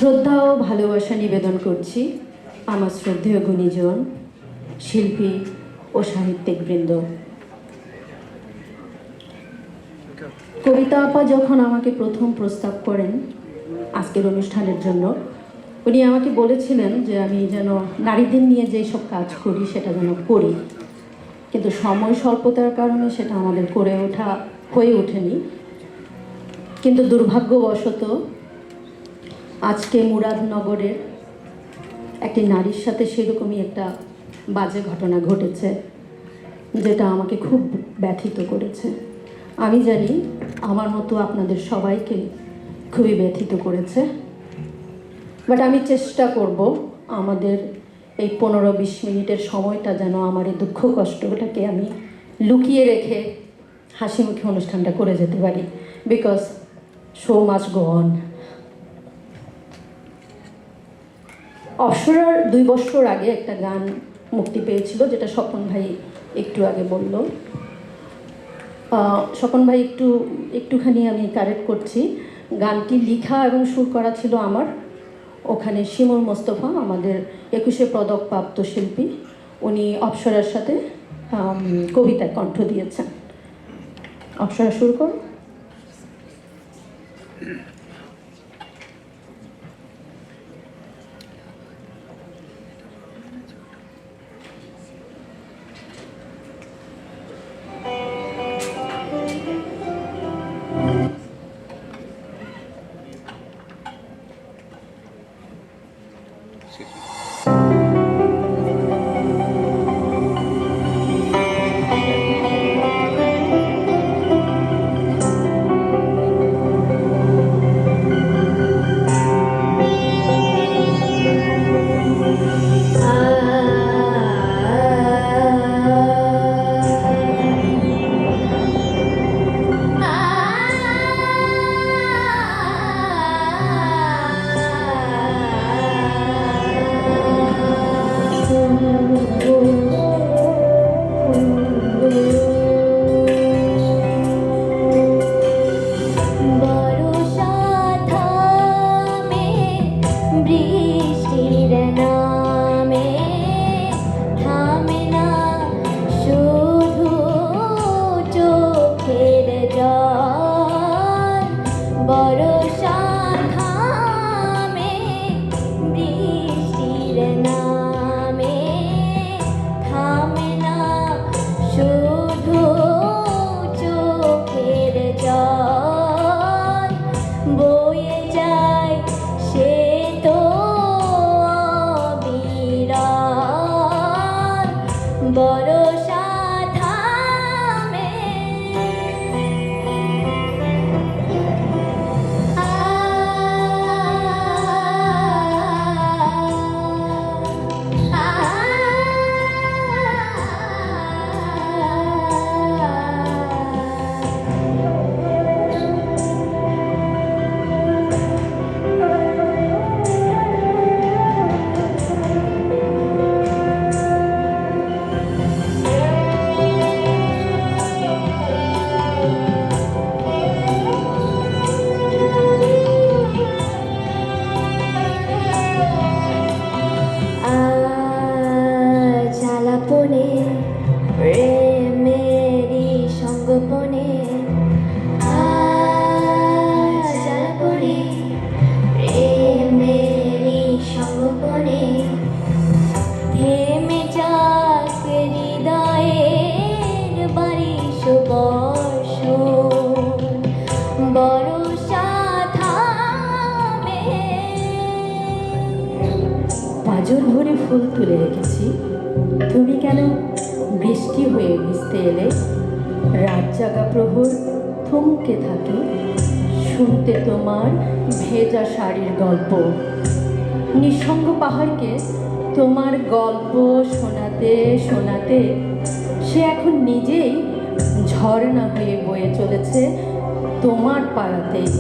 শ্রদ্ধা ও ভালোবাসা নিবেদন করছি আমার শ্রদ্ধেয় গুণীজন শিল্পী ও সাহিত্যিকবৃন্দ। কবিতা আপা যখন আমাকে প্রথম প্রস্তাব করেন আজকের অনুষ্ঠানের জন্য, উনি আমাকে বলেছিলেন যে আমি যেন নারীদের নিয়ে যেসব কাজ করি সেটা যেন করি, কিন্তু সময় স্বল্পতার কারণে সেটা আমাদের করে ওঠা হয়ে ওঠেনি। কিন্তু দুর্ভাগ্যবশত আজকে মুরাদনগরের একটি নারীর সাথে সেরকমই একটা বাজে ঘটনা ঘটেছে, যেটা আমাকে খুব ব্যথিত করেছে। আমি জানি আমার মতো আপনাদের সবাইকে খুবই ব্যথিত করেছে, বাট আমি চেষ্টা করব আমাদের এই 15-20 মিনিটের সময়টা যেন আমার এই দুঃখ কষ্টটাকে আমি লুকিয়ে রেখে হাসি মুখে অনুষ্ঠানটা করে যেতে পারি, because show must go on. অপসরার 2 বছর আগে একটা গান মুক্তি পেয়েছিল, যেটা স্বপন ভাই একটু আগে বলল। স্বপন ভাই একটুখানি আমি কারেক্ট করছি, গানটি লিখা এবং সুর করা ছিল আমার। ওখানে শিমুল মোস্তফা আমাদের 21শে পদকপ্রাপ্ত শিল্পী, উনি অপসরার সাথে কবিতায় কণ্ঠ দিয়েছেন। অপসরা শুরু করো। পাঁজর ভরে ফুল তুলে রেখেছি, তুমি কেন বৃষ্টি হয়ে ভিজতে এলে? রাত জাগা প্রহর থমকে থাকে শুনতে তোমার ভেজা শাড়ির গল্প। নিঃসঙ্গ পাহাড়কে তোমার গল্প শোনাতে শোনাতে সে এখন নিজেই ঝর্ণা হয়ে বয়ে চলেছে তোমার পাড়াতেই।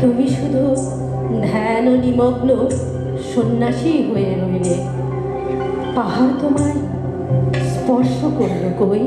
তুমি শুধু ধ্যান ও নিমগ্ন সন্ন্যাসী হয়ে রইলে। পাহাড় তোমায় স্পর্শ করল কই?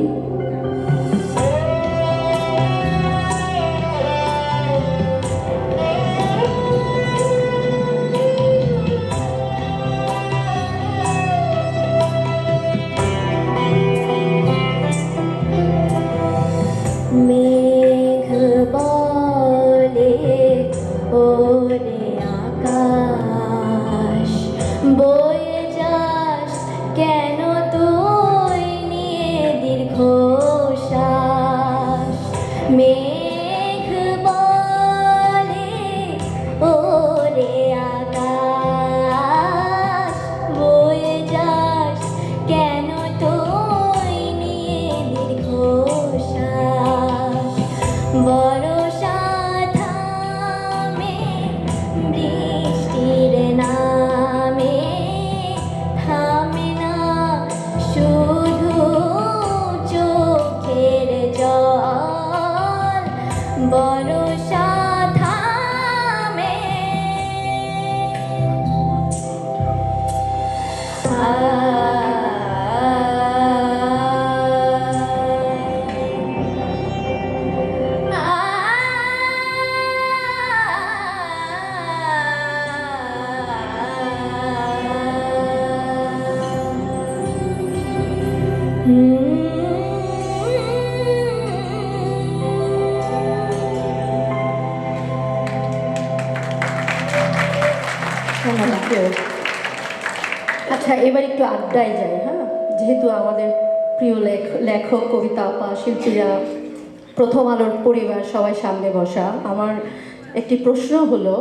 আচ্ছা, এবার একটু আড্ডায় যাই। হ্যাঁ, যেহেতু আমাদের প্রিয় লেখক, কবিতা আপা, শিল্পীরা, প্রথম আলোর পরিবার সবাই সামনে বসা, আমার একটি প্রশ্ন হলো,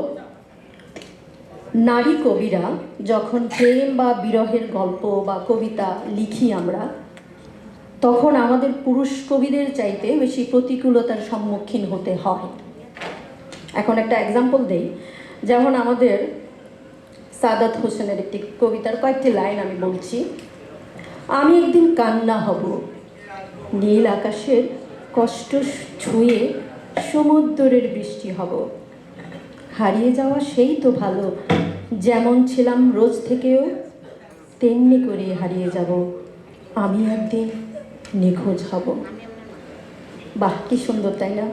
নারী কবিরা যখন প্রেম বা বিরহের গল্প বা কবিতা লিখি আমরা, তখন আমাদের পুরুষ কবিদের চাইতে বেশি প্রতিকূলতার সম্মুখীন হতে হয়। এখন একটা এক্সাম্পল দেই, যেমন আমাদের সাদাত হোসেনের একটি কবিতার কয়েকটি লাইন আমি বলছি। আমি একদিন কান্না হব, নীল আকাশের কষ্ট ছুঁয়ে সমুদ্রের বৃষ্টি হব, হারিয়ে যাওয়া সেই তো ভালো, যেমন ছিলাম রোজ থেকেও তেমনি করে হারিয়ে যাব, আমি একদিন নিখোঁজ হব। বাহ, কি সুন্দর, তাই না?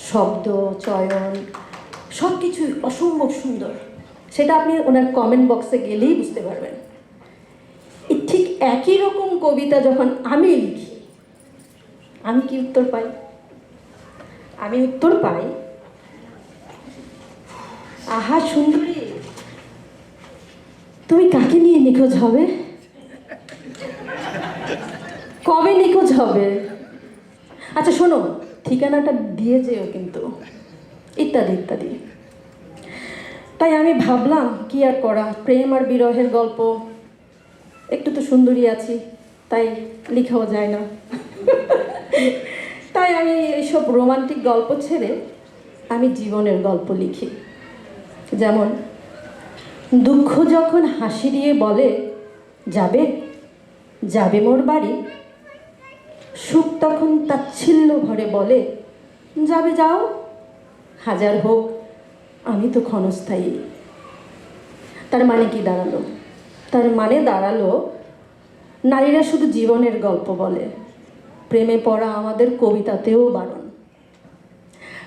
শব্দ, চয়ন, সব কিছুই অসম্ভব সুন্দর। সেটা আপনি ওনার কমেন্ট বক্সে গেলেই বুঝতে পারবেন। ঠিক একই রকম কবিতা যখন আমি লিখি, আমি কি উত্তর পাই? আমি উত্তর পাই, আহা সুন্দরী, তুমি কাকে নিয়ে নিখোঁজ হবে? কবে নিখোঁজ হবে? আচ্ছা শোনো, ঠিকানাটা দিয়ে যেও কিন্তু, ইত্যাদি ইত্যাদি। তাই আমি ভাবলাম, কি আর করা, প্রেম আর বিরহের গল্প, একটু তো সুন্দরী আছি, তাই লেখাও যায় না। তাই আমি এইসব রোমান্টিক গল্প ছেড়ে আমি জীবনের গল্প লিখি। যেমন, দুঃখ যখন হাসি দিয়ে বলে যাবে যাবে মোর বাড়ি, সুখ তখন তাচ্ছিল্য ভরে বলে যাবে যাও, হাজার হোক আমি তো ক্ষণস্থায়ী। তার মানে কি দাঁড়ালো? তার মানে দাঁড়ালো, নারীরা শুধু জীবনের গল্প বলে, প্রেমে পড়া আমাদের কবিতাতেও বারণ।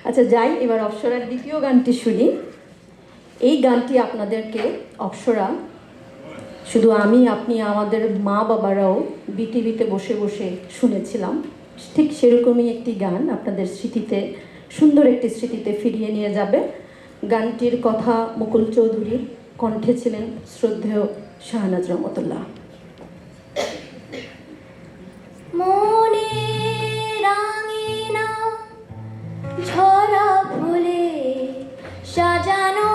আচ্ছা যাই, এবার অপ্সরার দ্বিতীয় গানটি শুনি। এই গানটি আপনাদেরকে অপ্সরা, শুধু আমি, আপনি, আমাদের মা বাবারাও বিটিভিতে বসে বসে শুনেছিলাম। ঠিক সেরকমই একটি গান আপনাদের স্মৃতিতে, সুন্দর একটি স্মৃতিতে ফিরিয়ে নিয়ে যাবে। গানটির কথা মুকুল চৌধুরীর, কণ্ঠে ছিলেন শ্রদ্ধেয় শাহনাজ রহমতুল্লাহ। মনে রাঙিনা ঝরা ফুলে সাজানো,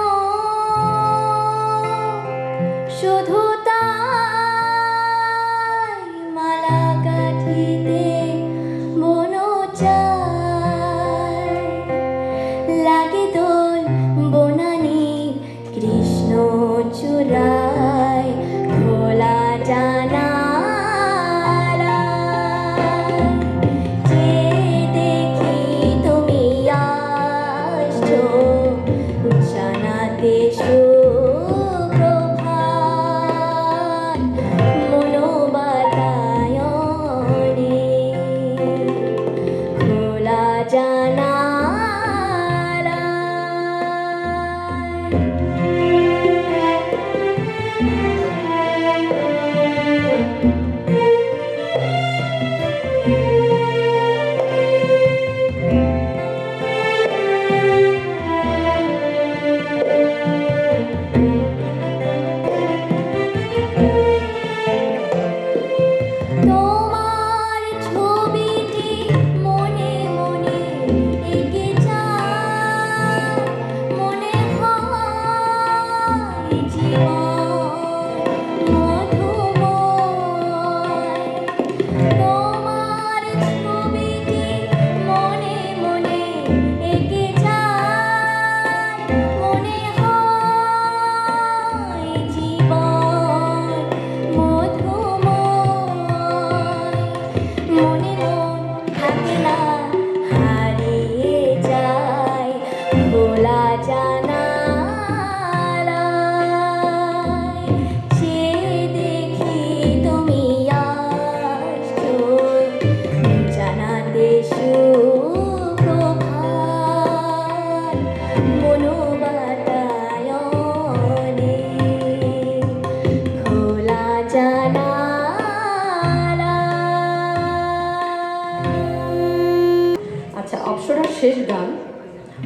শুধু তাই মালা গাঁথিতে মনো চায়, লাগে দোল বনানী কৃষ্ণ চূড়ায় খোলা জানা,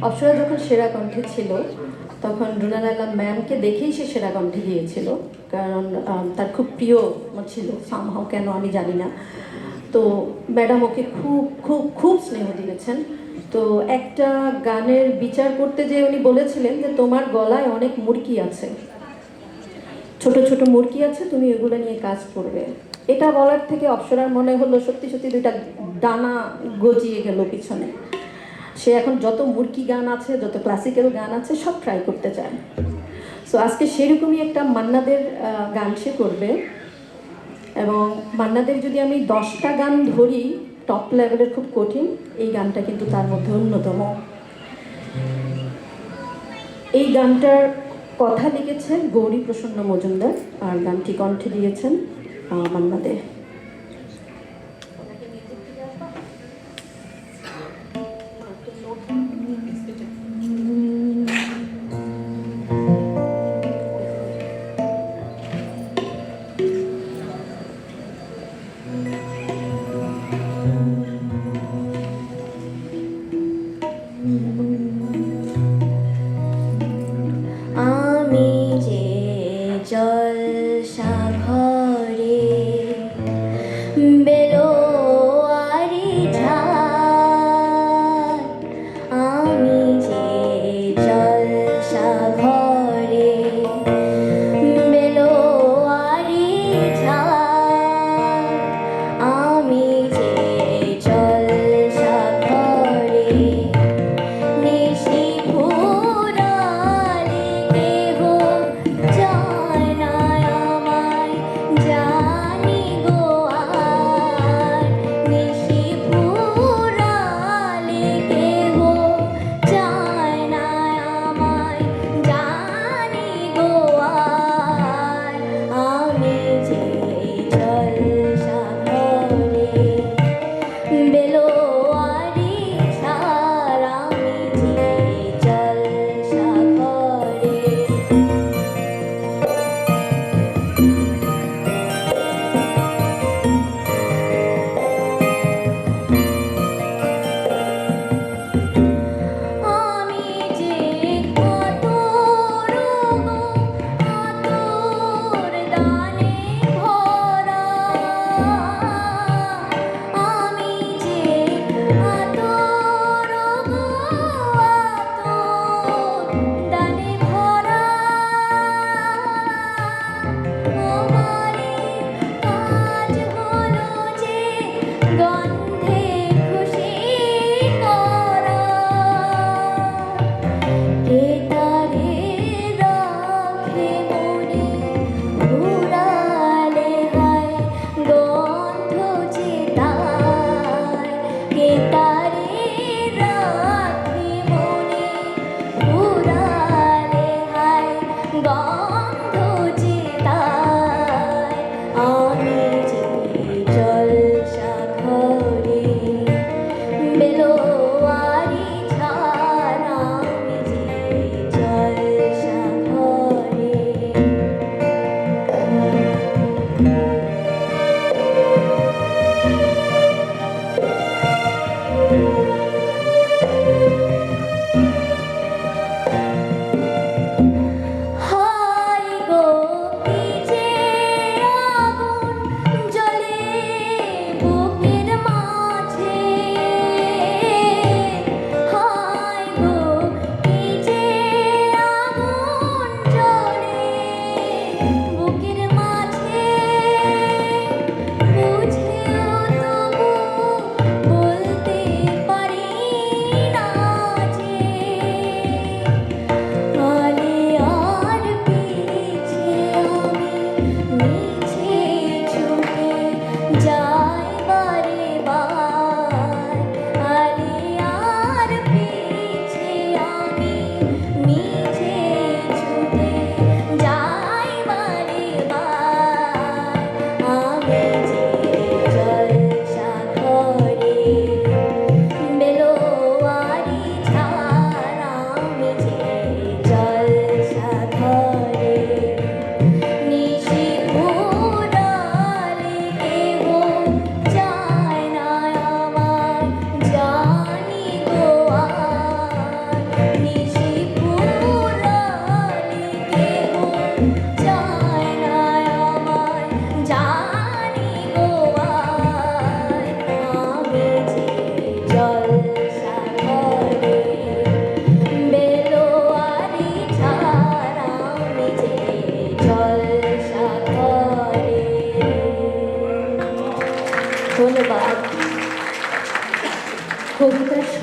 অপ্সরা যখন সেরা কণ্ঠে ছিল তখন রুনা লায়লা ম্যামকে দেখেই সে সেরা কণ্ঠে গিয়েছিল, কারণ তার খুব প্রিয় ছিল সামহাও, কেন আমি জানি না। তো ম্যাডাম ওকে খুব খুব খুব স্নেহ দিয়েছেন। তো একটা গানের বিচার করতে যে উনি বলেছিলেন যে তোমার গলায় অনেক মুরকি আছে, ছোট ছোট মুরকি আছে, তুমি এগুলো নিয়ে কাজ করবে। এটা বলার থেকে অপ্সরার মনে হলো সত্যি সত্যি দুইটা ডানা গজিয়ে গেল পিছনে। সে এখন যত মুরকি গান আছে, যত ক্লাসিক্যাল গান আছে, সব ট্রাই করতে চায়। সো আজকে সেরকমই একটা মান্নাদের গান সে করবে। এবং মান্নাদের যদি আমি 10টা গান ধরি টপ লেভেলের, খুব কঠিন, এই গানটা কিন্তু তার মধ্যে অন্যতম। এই গানটার কথা লিখেছেন গৌরী প্রসন্ন মজুমদার, আর গানটি কণ্ঠে দিয়েছেন মান্না দে। আমি যে জলসা ঘরে বেলোয়ারি ঝাড়, আমি যে জলসা ঘরে বেলোয়ারি ঝাড়, আমি যে জলসা ঘরে নিশি ফুরালে কেহ যায় না আমার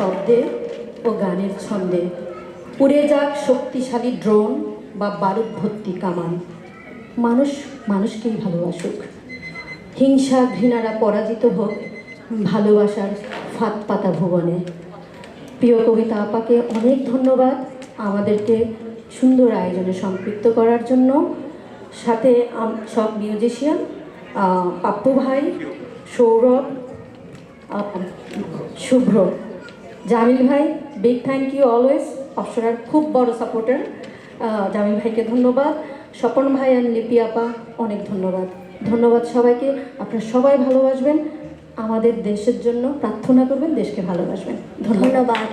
শব্দে ও গানের ছন্দে। উড়ে যাক শক্তিশালী ড্রোন বা বারুদ ভর্তি কামান, মানুষ মানুষকেই ভালোবাসুক। হিংসা ঘৃণারা পরাজিত হোক ভালোবাসার ফাঁদ পাতা ভুবনে। প্রিয় কবিতা আপাকে অনেক ধন্যবাদ আমাদেরকে সুন্দর আয়োজনে সম্পৃক্ত করার জন্য। সাথে সব মিউজিশিয়ান, পাপ্পু ভাই, সৌরভ, শুভ্র, জামিল ভাই, বিগ থ্যাংক ইউ অলওয়েজ। অপসরার খুব বড় সাপোর্টার জামিল ভাইকে ধন্যবাদ। স্বপন ভাই আর লিপি আপা অনেক ধন্যবাদ। ধন্যবাদ সবাইকে। আপনারা সবাই ভালোবাসবেন, আমাদের দেশের জন্য প্রার্থনা করবেন, দেশকে ভালোবাসবেন। ধন্যবাদ। ধন্যবাদ।